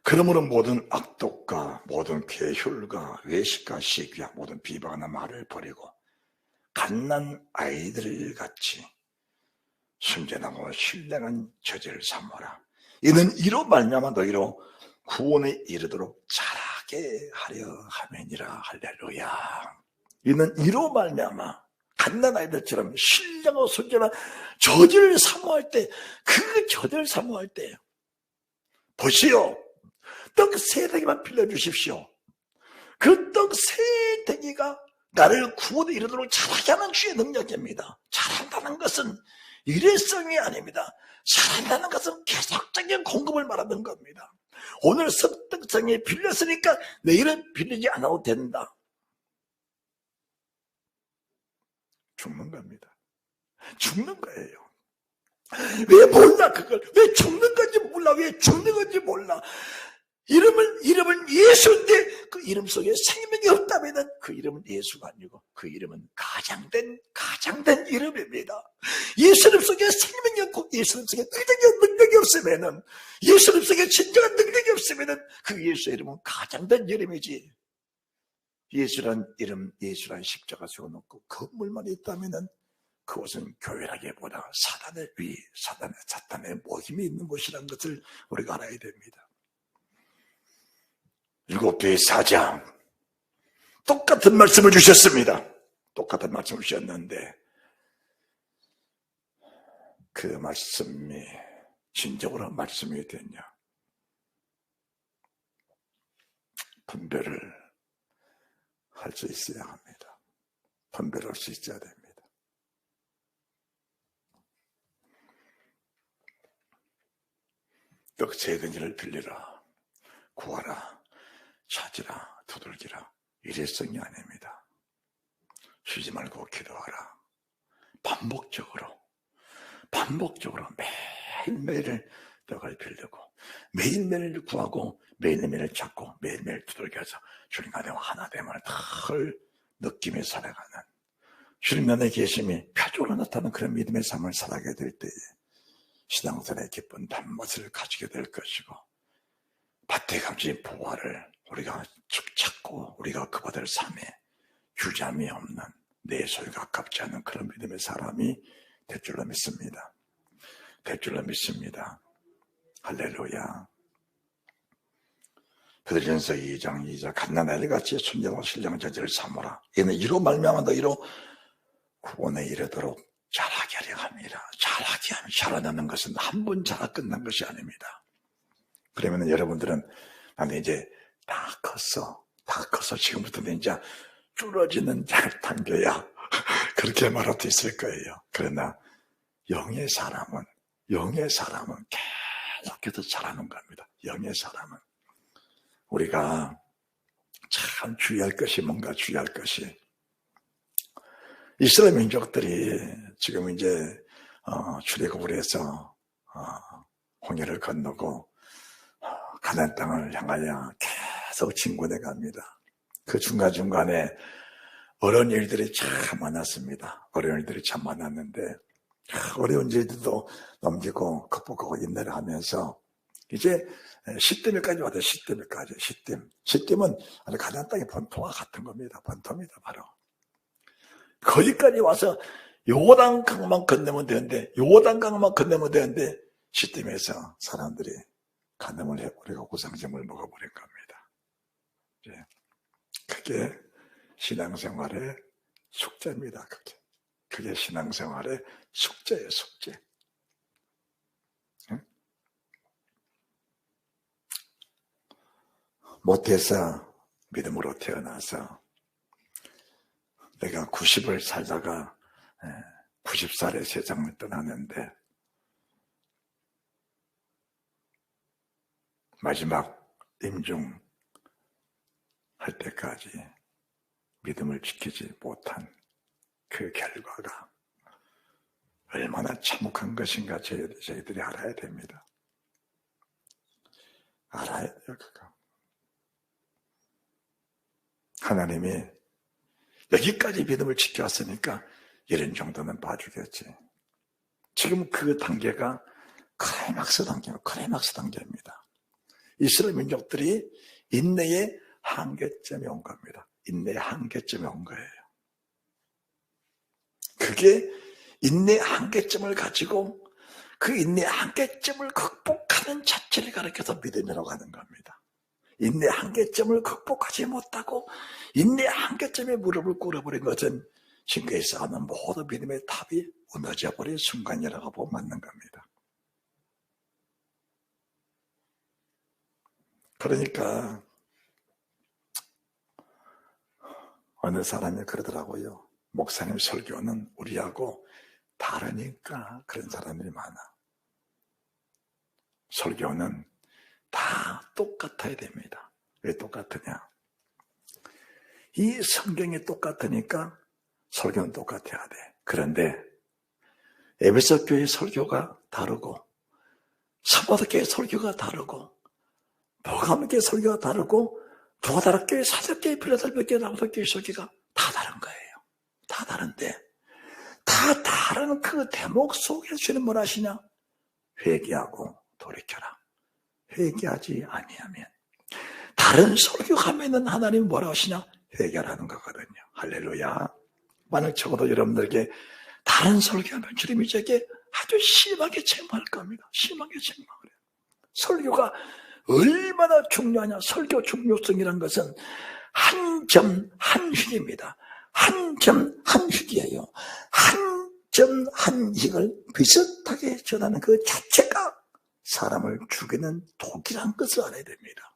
그러므로 모든 악독과 모든 괴휼과 외식과 시기와 모든 비방하는 말을 버리고 갓난 아이들 같이 순전하고 신령한 처지를 삼아라. 이는 이로 말미암아 너희로 구원에 이르도록 자라게 하려 함이니라. 할렐루야. 이는 이로 말미암아 갓난 아이들처럼 신령하고 순전한 처지를 사모할 때, 그 처지를 사모할 때 보시오, 떡 3덩이만 빌려주십시오. 그 떡 3덩이가 나를 구원에 이르도록 자라게 하는 주의 능력입니다. 자란다는 것은 일회성이 아닙니다. 자란다는 것은 계속적인 공급을 말하는 겁니다. 오늘 석떡성에 빌렸으니까 내일은 빌리지 않아도 된다. 죽는 겁니다. 죽는 거예요. 왜 몰라 그걸? 왜 죽는 건지 몰라? 왜 죽는 건지 몰라? 이름은 예수인데 그 이름 속에 생명이 없다면 그 이름은 예수가 아니고 그 이름은 가장된 이름입니다. 예수님 속에 생명이 없고 예수님 속에 능력이 없으면, 예수님 속에 진정한 능력이 없으면 그 예수의 이름은 가장된 이름이지. 예수란 이름, 예수란 십자가 세워놓고 건물만 있다면 그것은 교회라기보다 사단의 위, 사탄의 모임이 있는 곳이라는 것을 우리가 알아야 됩니다. 7교회 사장, 똑같은 말씀을 주셨습니다. 똑같은 말씀을 주셨는데 그 말씀이 진정으로 말씀이 됐냐? 분별을 할 수 있어야 합니다. 분별할 수 있어야 됩니다. 떡 3덩이를 빌리라, 구하라, 찾으라, 두들기라. 일회성이 아닙니다. 쉬지 말고 기도하라. 반복적으로 매일매일 떡을 빌리고 매일매일 구하고 매일매일 찾고 매일매일 두들겨서 주님 안에 하나됨을 늘 느끼며 살아가는, 주님 안에 계심이 표적으로 나타나는 그런 믿음의 삶을 살아가게 될 때에 신앙생활의 기쁜 단맛을 가지게 될 것이고, 밭에 감진 보화를 우리가 찾고 우리가 그 받을 삶에 유잠이 없는, 내 소유에 가깝지 않은 그런 믿음의 사람이 될 줄로 믿습니다. 될 줄로 믿습니다. 할렐루야. 베드로전서 2장 2절. 갓난 아이들같이 순전하고 신령한 처지를 삼으라. 이는 이로 말미암아 너희로 구원에 이르도록 자라게 하려 합니다. 자라게 하면, 자라나는 것은 한 번 자라 끝난 것이 아닙니다. 그러면 여러분들은 나는 이제 다 컸어 지금부터 이제 줄어지는 단계야 그렇게 말할 수 있을 거예요. 그러나 영의 사람은 계속해서 자라는 겁니다. 영의 사람은 우리가 참 주의할 것이, 뭔가 주의할 것이, 이스라엘 민족들이 지금 이제 출애굽을 해서 홍해를 건너고 가나안 땅을 향하여 계속 진군해 갑니다. 그 중간중간에 어려운 일들이 참 많았습니다. 어려운 일들이 참 많았는데 어려운 일들도 넘기고 극복하고 인내를 하면서 이제 시딤까지 왔어요. 시딤은 가나안 땅의 본토와 같은 겁니다. 본토입니다. 바로 거기까지 와서 요단강만 건너면 되는데 시딤에서 사람들이 간음을 해버리고 구상점을 먹어버린 겁니다. 그게 신앙생활의 숙제입니다. 그게 신앙생활의 숙제예요. 숙제. 못해서 믿음으로 태어나서 내가 90을 살다가 90살에 세상을 떠나는데 마지막 임종 할 때까지 믿음을 지키지 못한 그 결과가 얼마나 참혹한 것인가 저희들이 알아야 됩니다. 알아야 돼요, 그거. 하나님이 여기까지 믿음을 지켜왔으니까 이런 정도는 봐주겠지. 지금 그 단계가 클라이막스 단계입니다. 이스라엘 민족들이 인내의 한계점에 온 겁니다. 인내의 한계점에 온 거예요. 그게 인내의 한계점을 가지고 그 인내의 한계점을 극복하는 자체를 가르쳐서 믿음이라고 하는 겁니다. 인내의 한계점을 극복하지 못하고 인내의 한계점에 무릎을 꿇어버린 것은 지금까지 쌓아놓은 모든 믿음의 탑이 무너져 버린 순간이라고 보면 맞는 겁니다. 그러니까 어느 사람이 그러더라고요. 목사님 설교는 우리하고 다르니까 그런 사람들이 많아. 설교는 다 똑같아야 됩니다. 왜 똑같으냐? 이 성경이 똑같으니까 설교는 똑같아야 돼. 그런데 에베소 교회 설교가 다르고 사모다 교회 설교가 다르고 보감 교회 설교가 다르고 도가다락 교회, 사적 교회, 필라델피아 교회, 라오디게아 교회 설교가 다 다른 거예요. 다 다른데 다 다른 그 대목 속에 주는 뭘 하시냐? 회개하고 돌이켜라. 회개하지 아니하면 다른 설교하면은 하나님 뭐라고 하시냐? 회개하라는 거거든요. 할렐루야. 만약 적어도 여러분들에게 다른 설교하면 주님이 저에게 아주 심하게 책망할 겁니다. 심하게 책망을 해요. 설교가 얼마나 중요하냐. 설교 중요성이란 것은 한 점 한 휙입니다. 한 점 한 휙이에요. 한 점 한 휙을 비슷하게 전하는 그 자체가 사람을 죽이는 독이라는 것을 알아야 됩니다.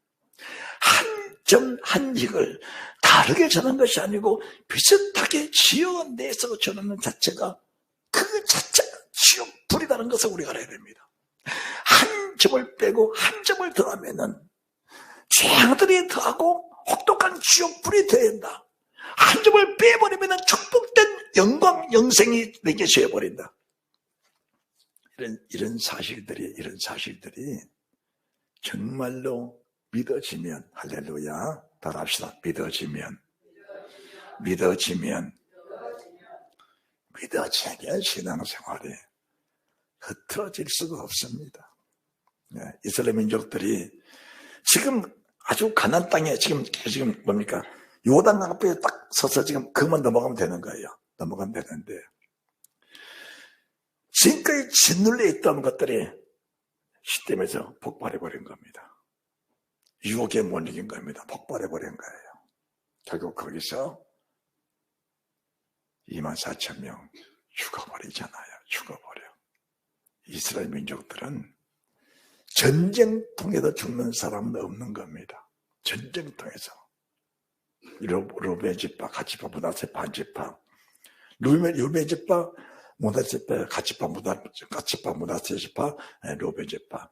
한 점 한 휙을 다르게 전하는 것이 아니고 비슷하게 지어내서 전하는 자체가 그 자체가 지옥불이라는 것을 우리가 알아야 됩니다. 한 점을 빼고 한 점을 더하면은 죄악들이 더하고 혹독한 지옥불이 된다. 한 점을 빼버리면은 축복된 영광 영생이 내게 되어버린다. 이런 사실들이 정말로 믿어지면, 할렐루야, 따라합시다. 믿어지면 신앙생활이 흐트러질 수가 없습니다. 이스라엘 민족들이 지금 아주 가나안 땅에 지금 뭡니까? 요단 앞에 딱 서서 지금 그만 넘어가면 되는 거예요. 넘어가면 되는데 지금까지 짓눌려 있던 것들이 시스템에서 폭발해버린 겁니다. 유혹에 못 이긴 겁니다. 폭발해버린 거예요. 결국 거기서 24,000명 죽어버리잖아요. 죽어버려. 이스라엘 민족들은 전쟁통에서 죽는 사람은 없는 겁니다. 전쟁통에서. 루벤 지파, 갓지파, 므낫세 반지파, 루벤 지파, 므낫세 지파, 갓지파, 므낫세 지파, 루벤 지파.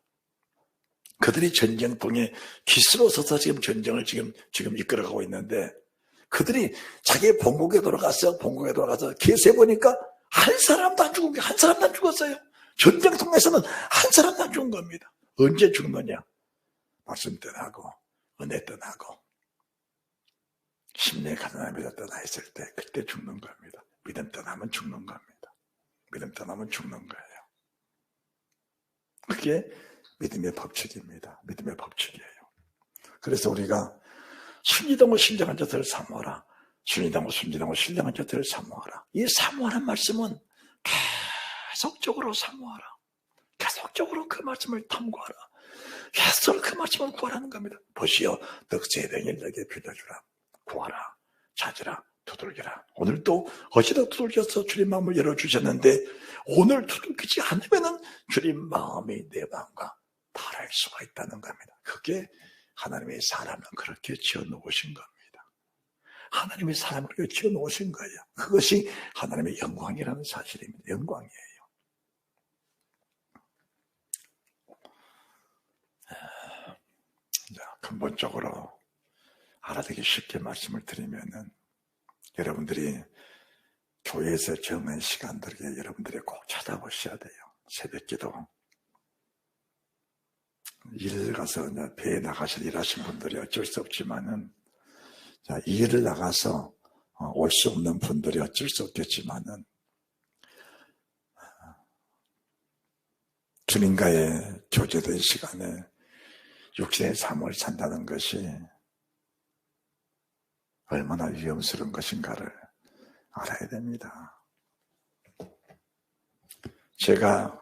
그들이 전쟁통에 기스로 서서 지금 전쟁을 지금 이끌어가고 있는데, 그들이 자기의 본국에 돌아가서 계세 보니까 한 사람도 안 죽은 게 한 사람도 안 죽었어요. 전쟁통에서는 한 사람도 안 죽은 겁니다. 언제 죽느냐? 말씀 떠나고 은혜 떠나고 심령의 가난함에서 떠나 있을 때 그때 죽는 겁니다. 믿음 떠나면 죽는 겁니다. 믿음 떠나면 죽는 거예요. 그게 믿음의 법칙입니다. 믿음의 법칙이에요. 그래서 우리가 순리당고 신령한 자들을 사모하라. 순리당고 신령한 자들을 사모하라. 이 사모하는 말씀은 계속적으로 사모하라. 계속적으로 그 말씀을 탐구하라. 계속 그 말씀을 구하라는 겁니다. 보시오, 덕세대를 너에게 빌려주라. 구하라, 찾으라, 두들기라. 오늘도 어제도 두들겨서 주님 마음을 열어주셨는데 오늘 두들기지 않으면 주님 마음이 내 마음과 다를 수가 있다는 겁니다. 그게 하나님의 사람은 그렇게 지어놓으신 겁니다. 하나님의 사람을 그렇게 지어놓으신 거예요. 그것이 하나님의 영광이라는 사실입니다. 영광이에요. 자, 근본적으로 알아듣기 쉽게 말씀을 드리면은, 여러분들이 교회에서 정한 시간들에 여러분들이 꼭 찾아보셔야 돼요. 새벽기도. 일 가서 배에 나가서 일하신 분들이 어쩔 수 없지만은, 자, 일을 나가서 올 수 없는 분들이 어쩔 수 없겠지만은, 주님과의 교제된 시간에 육신의 삶을 산다는 것이 얼마나 위험스러운 것인가를 알아야 됩니다. 제가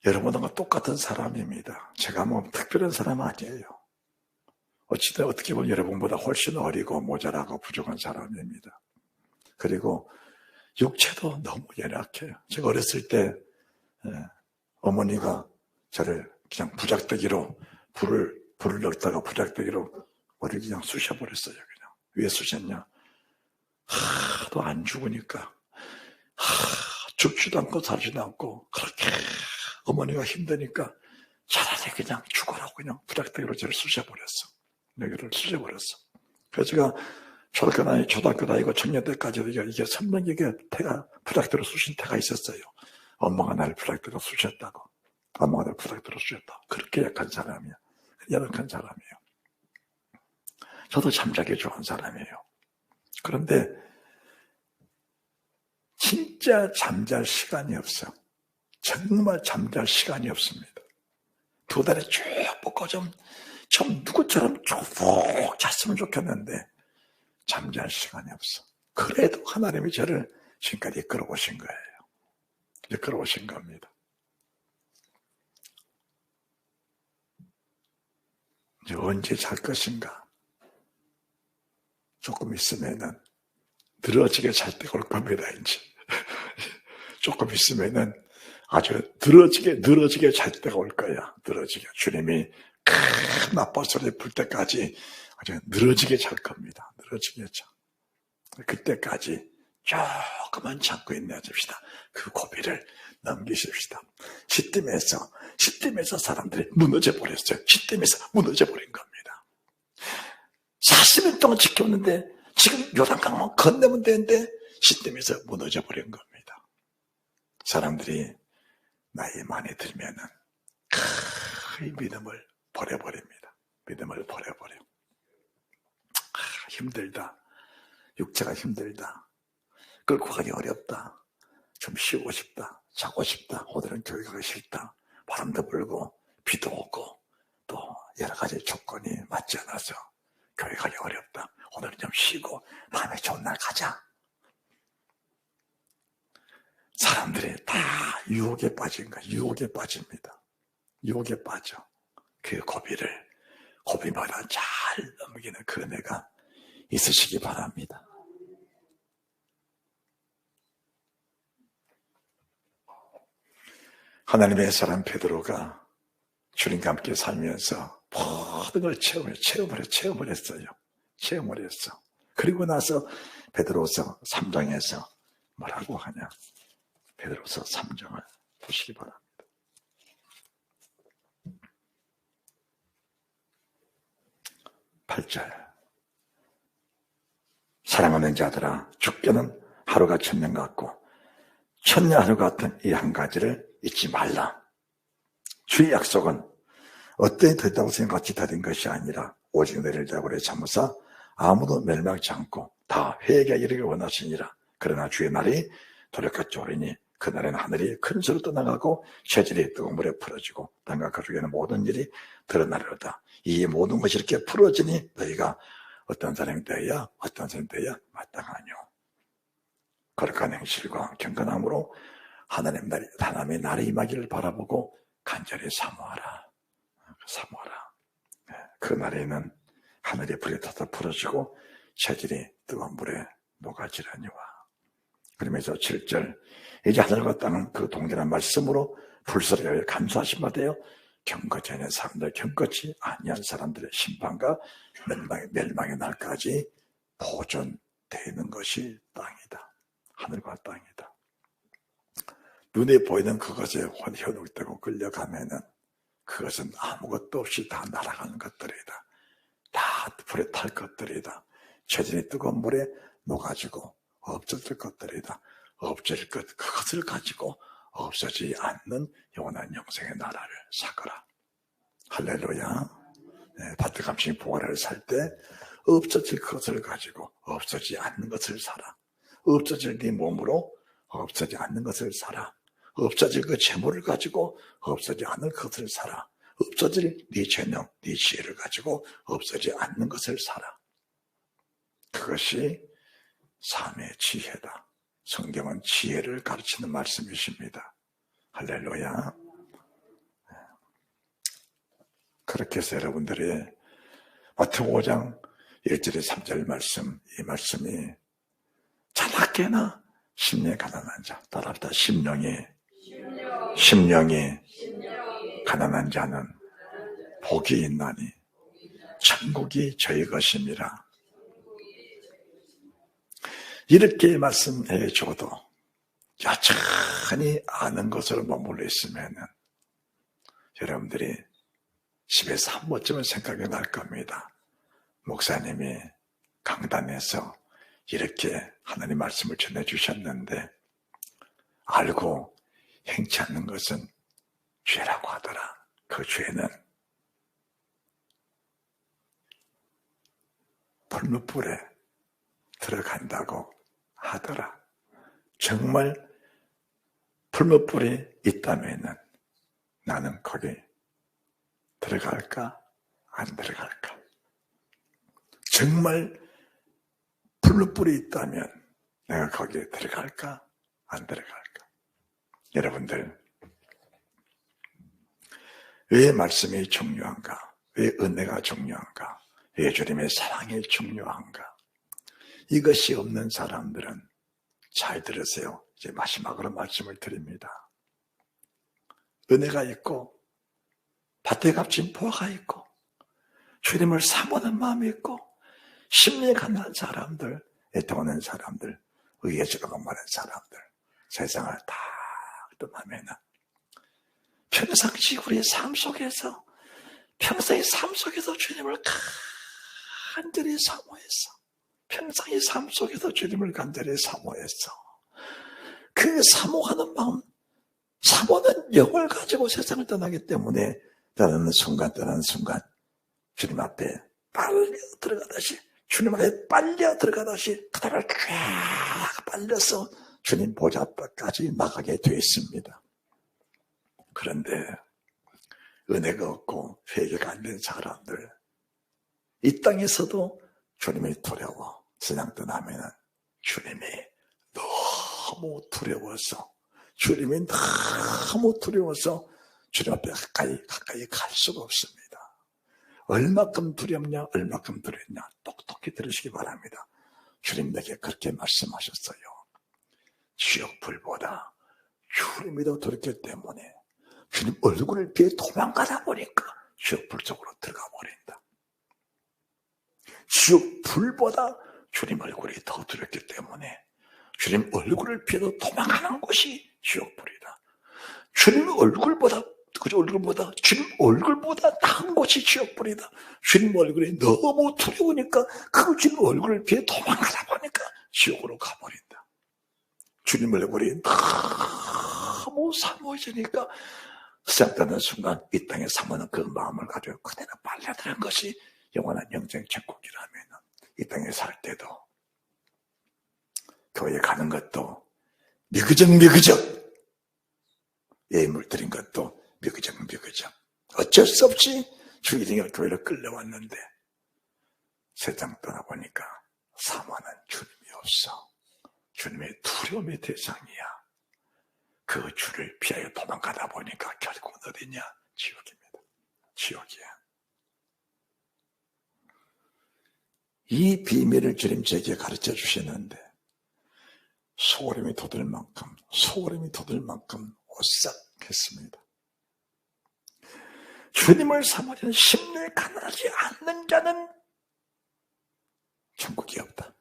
여러분과 똑같은 사람입니다. 제가 뭐 특별한 사람 아니에요. 어찌든 어떻게 보면 여러분보다 훨씬 어리고 모자라고 부족한 사람입니다. 그리고 육체도 너무 연약해요. 제가 어렸을 때 어머니가 저를 그냥 부작대기로 불을 넣다가 부작대기로 머리를 그냥 쑤셔버렸어요. 그냥. 왜 쑤셨냐? 하도 안 죽으니까. 죽지도 않고 살지도 않고 그렇게 어머니가 힘드니까 차라리 그냥 죽어라고 그냥 부작대기로 저를 쑤셔버렸어. 여기를 쑤셔버렸어. 그래서 제가 초등학교 다니고 청년 때까지도 이게 선명히 태가 부작대기로 쑤신 태가 있었어요. 엄마가 나를 부작대기로 쑤셨다고. 엄마가 나를 부작대기로 쑤셨다고. 그렇게 약한 사람이야. 연약한 사람이에요. 저도 잠자기 좋아하는 사람이에요. 그런데 진짜 잠잘 시간이 없어. 정말 잠잘 시간이 없습니다. 두 다리 쭉 뻗고 좀 누구처럼 쭉 잤으면 좋겠는데 잠잘 시간이 없어. 그래도 하나님이 저를 지금까지 이끌어 오신 거예요. 이끌어 오신 겁니다. 이제 언제 잘 것인가? 조금 있으면은 늘어지게 잘 때가 올 겁니다, 이제. 조금 있으면은 아주 늘어지게 잘 때가 올 거야. 늘어지게. 주님이 큰 나팔 소리 불 때까지 아주 늘어지게 잘 겁니다. 늘어지게 잘. 그때까지 조금만 참고 있내줍시다. 그 고비를 넘기십시다. 시딤에서 사람들이 무너져 버렸어요. 시딤에서 무너져 버린 겁니다. 40일 동안 지켰는데 지금 요단강만 건너면 되는데 시딤에서 무너져 버린 겁니다. 사람들이 나이 많이 들면은 그 믿음을 버려버립니다. 믿음을 버려버려. 힘들다. 육체가 힘들다. 끌고 가기 어렵다. 좀 쉬고 싶다. 자고 싶다. 오늘은 교회 가기 싫다. 바람도 불고 비도 오고 또 여러 가지 조건이 맞지 않아서 교회 가기 어렵다. 오늘은 좀 쉬고 다음에 좋은 날 가자. 사람들이 다 유혹에 빠진 거야. 유혹에 빠집니다. 유혹에 빠져. 그 고비마다 잘 넘기는 그 은혜가 있으시기 바랍니다. 하나님의 사람 베드로가 주님과 함께 살면서 모든 걸 체험을 했어요. 체험을 했어. 그리고 나서 베드로서 3장에서 뭐라고 하냐? 베드로서 3장을 보시기 바랍니다. 8절. 사랑하는 자들아, 죽게는 하루가 천년 같고 천년 하루 같은 이 한 가지를 잊지 말라. 주의 약속은 어때야 됐다고 생각같이 된 것이 아니라 오직 너희를 자고래 참으사 아무도 멸망치 않고 다 회개에 이르기를 원하시니라. 그러나 주의 날이 도래같이 오리니 그날에는 하늘이 큰 소리로 떠나가고 체질이 뜨거운 물에 풀어지고 땅과 가족에는 모든 일이 드러나리로다. 이 모든 것이 이렇게 풀어지니 너희가 어떤 사람이 되어야 마땅하뇨. 거룩한 행실과 경건함으로 하나님의 날이 임하기를 바라보고 간절히 사모하라. 그 날에는 하늘이 불이 타서 풀어지고 체질이 뜨거운 물에 녹아지려니와. 그러면서 7절. 이제 하늘과 땅은 그 동일한 말씀으로 불사르게 감수하신 바 되어 경거지 않은 사람들, 경거치 아니한 사람들의 심판과 멸망의 날까지 보존되어 있는 것이 땅이다. 하늘과 땅이다. 눈에 보이는 그것에 현혹되고 끌려가면은 그것은 아무것도 없이 다 날아가는 것들이다. 다 불에 탈 것들이다. 최전의 뜨거운 물에 녹아지고 없어질 것들이다. 없어질 것, 그것을 가지고 없어지지 않는 영원한 영생의 나라를 사거라. 할렐루야. 밭에 감칭 보화를 살 때 없어질 것을 가지고 없어지지 않는 것을 사라. 없어질 네 몸으로 없어지지 않는 것을 사라. 없어질 그 재물을 가지고 없어지지 않는 것을 사라. 없어질 네 재능, 네 지혜를 가지고 없어지지 않는 것을 사라. 그것이 삶의 지혜다. 성경은 지혜를 가르치는 말씀이십니다. 할렐루야. 그렇게 해서 여러분들이 마태복음 5장 1절에 3절 말씀, 이 말씀이 자나깨나 심령이 가난한 자, 따라합시다. 심령이 가난한 자는 복이 있나니 천국이 저희 것임이라. 이렇게 말씀해 줘도 여전히 아는 것으로 머물러 있으면 여러분들이 집에서 한 번쯤은 생각이 날 겁니다. 목사님이 강단에서 이렇게 하나님 말씀을 전해주셨는데 알고 행치 않는 것은 죄라고 하더라. 그 죄는 불무불에 들어간다고 하더라. 정말 불무불이 있다면 나는 거기 들어갈까? 안 들어갈까? 정말 불무불이 있다면 내가 거기에 들어갈까? 안 들어갈까? 여러분들, 왜 말씀이 중요한가? 왜 은혜가 중요한가? 왜 주님의 사랑이 중요한가? 이것이 없는 사람들은 잘 들으세요. 이제 마지막으로 말씀을 드립니다. 은혜가 있고 밭에 값진 보화가 있고 주님을 사모하는 마음이 있고 심리에 가난한 사람들, 애통하는 사람들, 의해지가 목마른 사람들, 세상을 다 떠나면 평상시 우리의 삶 속에서 평생의 삶 속에서 주님을 간절히 사모했어. 평생의 삶 속에서 주님을 간절히 사모했어. 그 사모하는 마음, 사모는 영을 가지고 세상을 떠나기 때문에 떠나는 순간 주님 앞에 빨려 들어가다시, 주님 앞에 빨려 들어가다시 그다음에 쫙 빨려서 주님 보좌 앞까지 나가게 되어 있습니다. 그런데 은혜가 없고 회개가 안 된 사람들, 이 땅에서도 주님이 두려워 세상 떠나면 주님이 너무 두려워서 주님이 너무 두려워서 주님 앞에 가까이 갈 수가 없습니다. 얼마큼 두렵냐, 얼마큼 두렵냐 똑똑히 들으시기 바랍니다. 주님 내게 그렇게 말씀하셨어요. 지옥불보다 주님이 더 두렵기 때문에 주님 얼굴을 피해 도망가다 보니까 지옥불 속으로 들어가 버린다. 지옥불보다 주님 얼굴이 더 두렵기 때문에 주님 얼굴을 피해서 도망가는 곳이 지옥불이다. 주님 얼굴보다 주님 얼굴보다 나은 곳이 지옥불이다. 주님 얼굴이 너무 두려우니까 그 주님 얼굴을 피해 도망가다 보니까 지옥으로 가버린다. 주님 얼굴이 너무 사모해지니까 세상 떠나는 순간 이 땅에 사모하는 그 마음을 가지고 그대로 빨려드는 것이 영원한 영생 천국이라면 이 땅에 살 때도 교회 가는 것도 미그적 예물 드린 것도 미그적 어쩔 수 없이 주일이가 교회로 끌려왔는데 세상 떠나보니까 사모하는 주님이 없어. 주님의 두려움의 대상이야. 그 주를 피하여 도망가다 보니까 결국은 어디냐? 지옥입니다. 지옥이야. 이 비밀을 주님 제게 가르쳐 주시는데 소름이 돋을 만큼 오싹했습니다. 주님을 사모하는 심령이 가난하지 않는 자는 천국이 없다.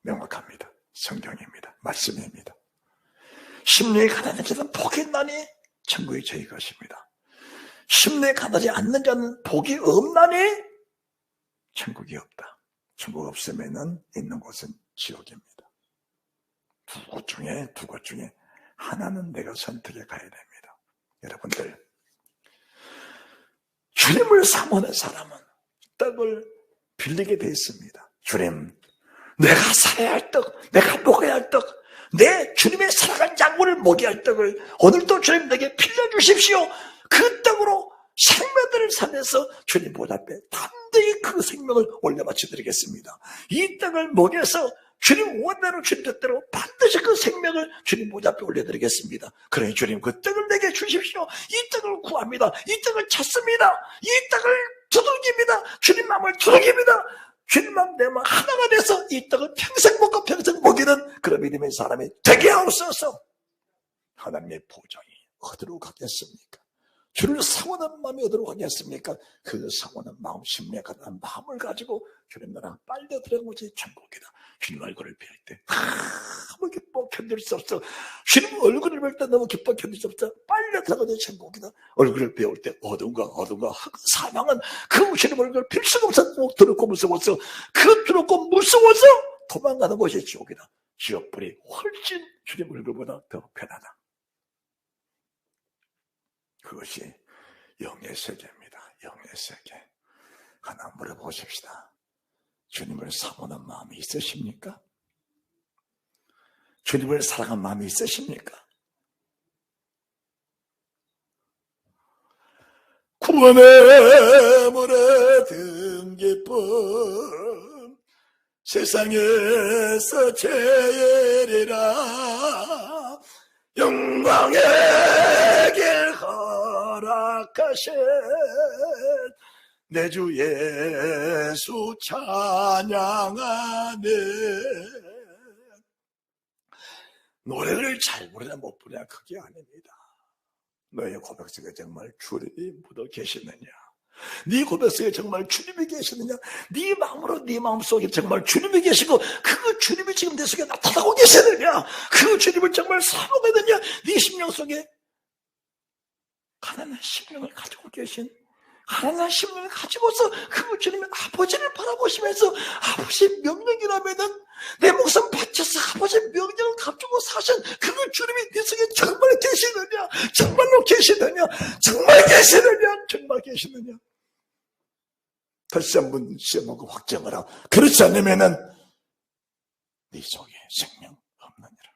명확합니다. 성경입니다. 말씀입니다. 심령이 가난한 자는 복이 있나니 천국이 저희 것입니다. 심령이 가난하지 않는 자는 복이 없나니 천국이 없다. 천국 없으면은 있는 곳은 지옥입니다. 두 곳 중에 하나는 내가 선택해 가야 됩니다. 여러분들, 주님을 사모하는 사람은 떡을 빌리게 되어 있습니다. 주님, 내가 살아야 할 떡, 내가 먹어야 할 떡, 내 주님의 살아간 장군을 먹여야 할 떡을 오늘도 주님 내게 빌려주십시오. 그 떡으로 생명들을 살려서 주님 보좌 앞에 담대히 그 생명을 올려 바쳐드리겠습니다. 이 떡을 먹여서 주님 원대로 주님 뜻대로 반드시 그 생명을 주님 보좌 앞에 올려드리겠습니다. 그러니 주님 그 떡을 내게 주십시오. 이 떡을 구합니다. 이 떡을 찾습니다. 이 떡을 두들깁니다. 주님 마음을 두들깁니다. 주님 마음 내 마음 하나가 돼서 이 떡을 평생 먹고 평생 먹이는 그런 믿음의 사람이 되게 하옵소서. 하나님의 보장이 어디로 가겠습니까? 주를 사모하는 마음이 어디로 가겠습니까? 그 사모하는 마음, 심령에 가는 마음을 가지고 주님 나랑 빨려 들어간 것이 천국이다. 주님 얼굴을 뵐 때 너무 기뻐 견딜 수 없어. 주님 얼굴을 뵐 때 너무 기뻐 견딜 수 없어. 빨려 들어간 것이 천국이다. 얼굴을 배울 때 어둠과 사망은 그 주님 얼굴을 빌 수가 없어. 두렵고 무서워서 그 두렵고 무서워서 도망가는 것이 지옥이다. 지옥불이 훨씬 주님 얼굴보다 더 편하다. 그것이 영의 세계입니다. 영의 세계. 하나 물어보십시다. 주님을 사모하는 마음이 있으십니까? 주님을 사랑하는 마음이 있으십니까? 구원의 물에 든 기쁨 세상에서 제일이라 영광의 길 허락하신 내 주 예수 찬양하네. 노래를 잘 부르냐 못 부르냐 그게 아닙니다. 너의 고백 속에 정말 주님이 묻어 계시느냐, 네 고백 속에 정말 주님이 계시느냐, 네 마음으로 네 마음속에 정말 주님이 계시고 그 주님이 지금 내 속에 나타나고 계시느냐, 그 주님을 정말 사모하느냐, 네 심령 속에 가난한 심령을 가지고 계신, 가난한 심령을 가지고서 그 주님의 아버지를 바라보시면서 아버지 명령이라면은 내 목숨 바쳐서 아버지 명령을 가지고 사신 그 주님이 네 속에 정말 계시느냐, 정말로 계시느냐, 정말 계시느냐, 정말 계시느냐. 다시 한번 시험하고 확정하라. 그렇지 않으면은 네 속에 생명 없느니라.